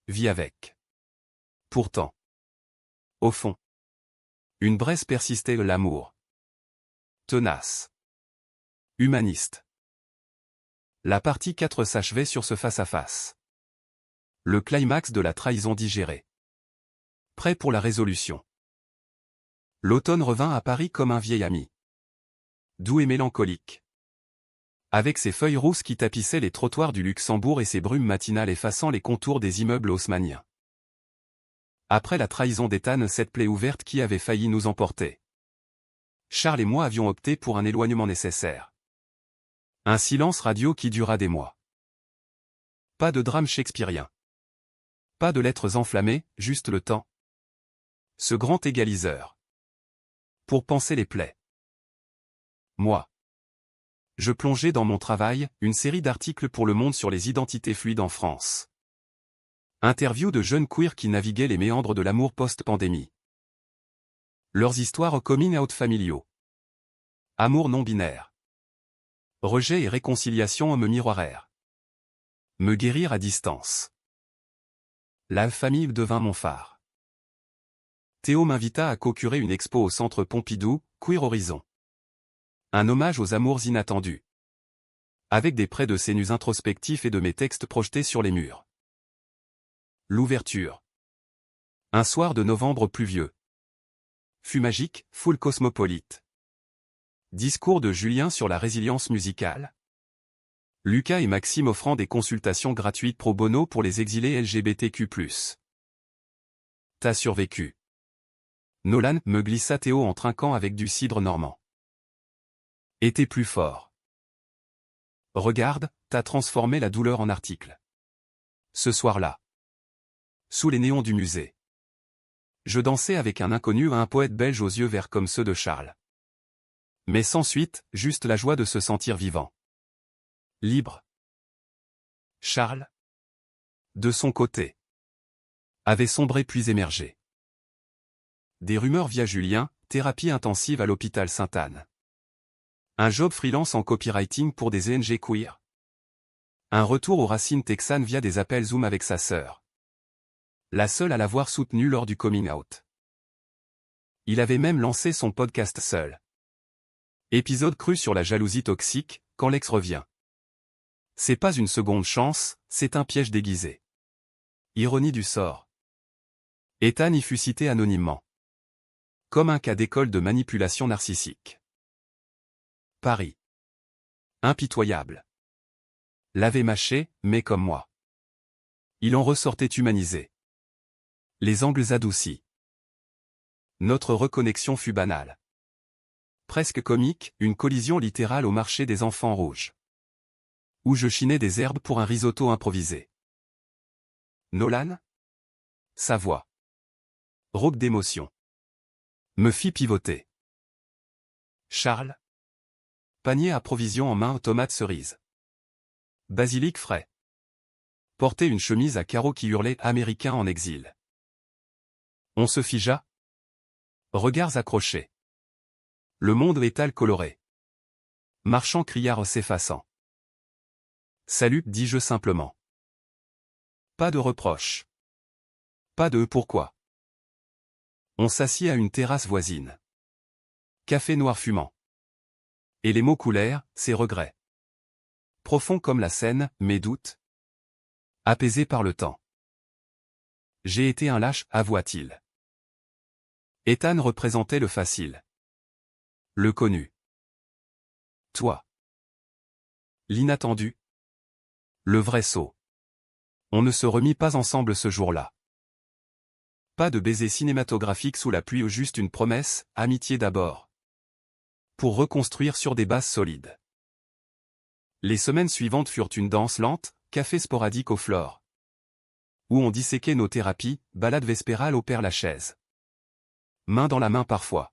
Vis avec. Pourtant. Au fond. Une braise persistait de l'amour. Tenace. Humaniste. La partie 4 s'achevait sur ce face-à-face. Le climax de la trahison digérée. Prêt pour la résolution. L'automne revint à Paris comme un vieil ami. Doux et mélancolique. Avec ses feuilles rousses qui tapissaient les trottoirs du Luxembourg et ses brumes matinales effaçant les contours des immeubles haussmanniens. Après la trahison d'Ethan, cette plaie ouverte qui avait failli nous emporter. Charles et moi avions opté pour un éloignement nécessaire. Un silence radio qui dura des mois. Pas de drame shakespearien. Pas de lettres enflammées, juste le temps. Ce grand égaliseur. Pour panser les plaies. Moi. Je plongeais dans mon travail, une série d'articles pour Le Monde sur les identités fluides en France. Interview de jeunes queers qui naviguaient les méandres de l'amour post-pandémie. Leurs histoires coming out familiaux. Amour non binaire. Rejet et réconciliation me miroirèrent. Me guérir à distance. La famille devint mon phare. Théo m'invita à co-curer une expo au Centre Pompidou, Queer Horizon. Un hommage aux amours inattendus. Avec des prêts de ses nus introspectifs et de mes textes projetés sur les murs. L'ouverture. Un soir de novembre pluvieux. Fut magique, foule cosmopolite. Discours de Julien sur la résilience musicale. Lucas et Maxime offrant des consultations gratuites pro bono pour les exilés LGBTQ+. T'as survécu. Nolan me glissa Théo en trinquant avec du cidre normand. Et t'es plus fort. Regarde, t'as transformé la douleur en article. Ce soir-là. Sous les néons du musée. Je dansais avec un inconnu à un poète belge aux yeux verts comme ceux de Charles. Mais sans suite, juste la joie de se sentir vivant. Libre. Charles, de son côté, avait sombré puis émergé. Des rumeurs via Julien, thérapie intensive à l'hôpital Sainte-Anne. Un job freelance en copywriting pour des ONG queer. Un retour aux racines texanes via des appels Zoom avec sa sœur. La seule à l'avoir soutenu lors du coming out. Il avait même lancé son podcast seul. Épisode cru sur la jalousie toxique, quand l'ex revient. C'est pas une seconde chance, c'est un piège déguisé. Ironie du sort. Ethan y fut cité anonymement. Comme un cas d'école de manipulation narcissique. Paris. Impitoyable. L'avait mâché, mais comme moi. Il en ressortait humanisé. Les angles adoucis. Notre reconnexion fut banale. Presque comique, une collision littérale au marché des enfants rouges. Où je chinais des herbes pour un risotto improvisé. Nolan? Sa voix. rauque d'émotion. Me fit pivoter. Charles. Panier à provisions en main, tomates cerises. Basilic frais. Portait une chemise à carreaux qui hurlait « Américain en exil ». On se figea. Regards accrochés. Le monde étal coloré. Marchand criard s'effaçant. Salut, dis-je simplement. Pas de reproche. Pas de pourquoi. On s'assit à une terrasse voisine. Café noir fumant. Et les mots coulèrent, ses regrets. Profonds comme la Seine, mes doutes. Apaisés par le temps. J'ai été un lâche, avoua-t-il. Ethan représentait le facile. Le connu. Toi. L'inattendu. Le vrai saut. On ne se remit pas ensemble ce jour-là. Pas de baiser cinématographique sous la pluie ou juste une promesse, amitié d'abord. Pour reconstruire sur des bases solides. Les semaines suivantes furent une danse lente, café sporadique au Flore. Où on disséquait nos thérapies, balade vespérale au Père-Lachaise. Main dans la main parfois.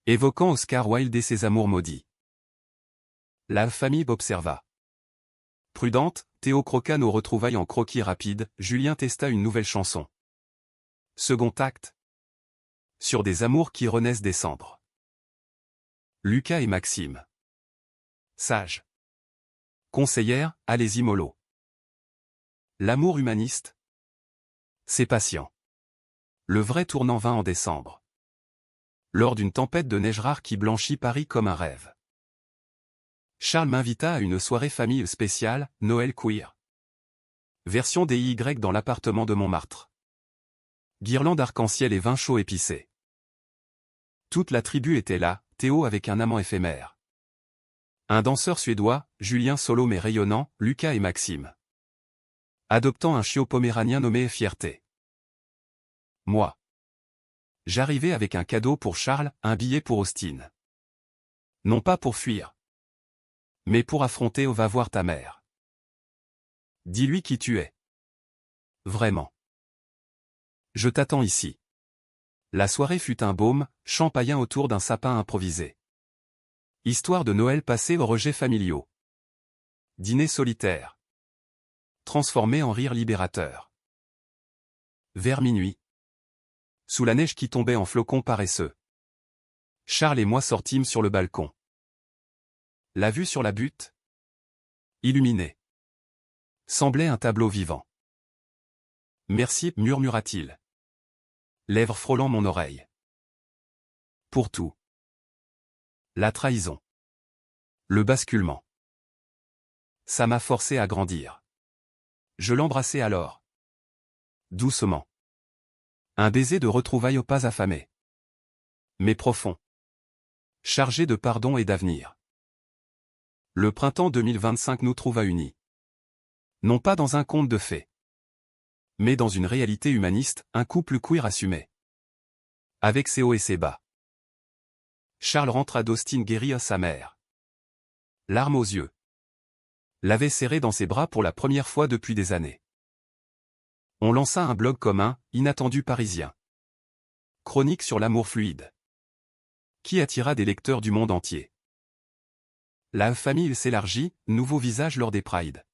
Évoquant Oscar Wilde et ses amours maudits. La famille observa. Prudente, Théo croqua nos retrouvailles en croquis rapide, Julien testa une nouvelle chanson. Second acte. Sur des amours qui renaissent des cendres. Lucas et Maxime. Sage. Conseillère, allez-y mollo. L'amour humaniste. C'est patient. Le vrai tournant vint en décembre. Lors d'une tempête de neige rare qui blanchit Paris comme un rêve. Charles m'invita à une soirée famille spéciale, Noël queer. Version DIY dans l'appartement de Montmartre. Guirlande arc-en-ciel et vin chaud épicé. Toute la tribu était là, Théo avec un amant éphémère. Un danseur suédois, Julien solo mais rayonnant, Lucas et Maxime. Adoptant un chiot poméranien nommé Fierté. Moi. J'arrivais avec un cadeau pour Charles, un billet pour Austin. Non pas pour fuir. Mais pour affronter au va voir ta mère. Dis-lui qui tu es. Vraiment. Je t'attends ici. La soirée fut un baume, chant païen autour d'un sapin improvisé. Histoire de Noël passé aux rejets familiaux. Dîner solitaire. Transformé en rire libérateur. Vers minuit. Sous la neige qui tombait en flocons paresseux. Charles et moi sortîmes sur le balcon. La vue sur la butte, illuminée, semblait un tableau vivant. Merci, murmura-t-il. Lèvres frôlant mon oreille. Pour tout. La trahison. Le basculement. Ça m'a forcé à grandir. Je l'embrassai alors. Doucement. Un baiser de retrouvailles aux pas affamés. Mais profond. Chargé de pardon et d'avenir. Le printemps 2025 nous trouva unis. Non pas dans un conte de fées. Mais dans une réalité humaniste, un couple queer assumé. Avec ses hauts et ses bas. Charles rentra d'Austin guéri à sa mère. Larmes aux yeux. L'avait serré dans ses bras pour la première fois depuis des années. On lança un blog commun, Inattendu parisien. Chronique sur l'amour fluide. Qui attira des lecteurs du monde entier. La famille s'élargit, nouveau visage lors des Prides.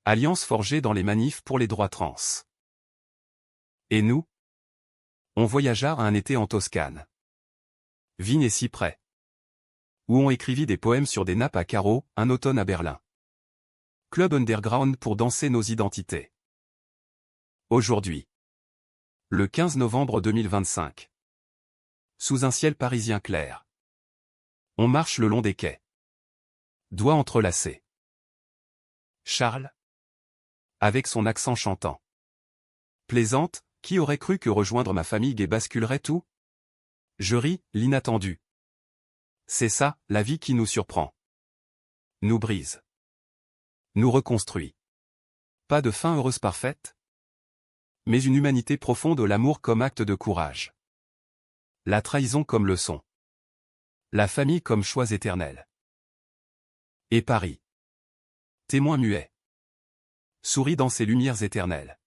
Alliance forgée dans les manifs pour les droits trans. Et nous? On voyagea un été en Toscane. Vignes et cyprès. Où on écrivit des poèmes sur des nappes à carreaux, un automne à Berlin. Club underground pour danser nos identités. Aujourd'hui. Le 15 novembre 2025. Sous un ciel parisien clair. On marche le long des quais. Doigts entrelacés. Charles. Avec son accent chantant. Plaisante, qui aurait cru que rejoindre ma famille gay basculerait tout? Je ris, l'inattendu. C'est ça, la vie qui nous surprend. Nous brise. Nous reconstruit. Pas de fin heureuse parfaite? Mais une humanité profonde, l'amour comme acte de courage. La trahison comme leçon. La famille comme choix éternel. Et Paris. Témoin muet. Sourit dans ses lumières éternelles.